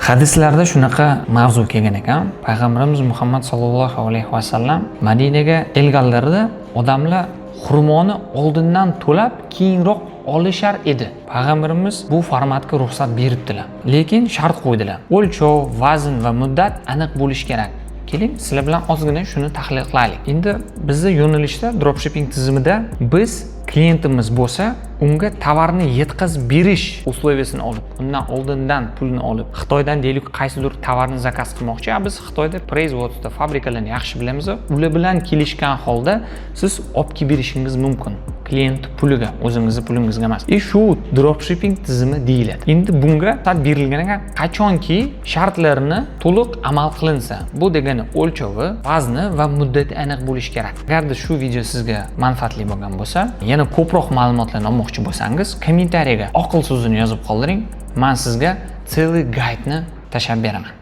Hadislarda shunaqa mavzu kelgan ekan. Payg'ambarimiz Muhammad sallallohu alayhi vasallam Madinaga kelganlarida odamlar xurmoni oldindan to'lab, keyinroq olishar edi. Payg'ambarimiz bu formatga ruxsat beribdilar. Lekin shart qo'ydilar. O'lchov, vazn va muddat aniq bo'lishi kerak. Keling, sizlar bilan ozgina shuni tahlil qilaylik. Endi bizning yo'nalishda dropshipping tizimida biz klientimiz bo'lsa, unga tovarni yetkazib berish условиясini olib, undan oldindan pulni olib, Xitoydan deylik qaysidir tovarni zakaz qilmoqchi, biz Xitoyda производство fabrikalarni yaxshi bilamiz, ular bilan kelishgan holda siz olib kelib berishingiz mumkin. Klient puliga, o'zingizning pulingizga emas. Shu dropshipping tizimi deyiladi. Endi bunga ruxsat berilganiga qachonki shartlarini to'liq amal qilinsa, bu degani o'lchovi, vazni va muddati aniq bo'lishi kerak. Agarda shu video sizga manfaatli bo'lgan bo'lsa, yana ko'proq ma'lumotlarni olmoqchi bo'lsangiz, kommentariyaga oqil so'zini yozib qoldiring. Men sizga целый gaydni tashlab beraman.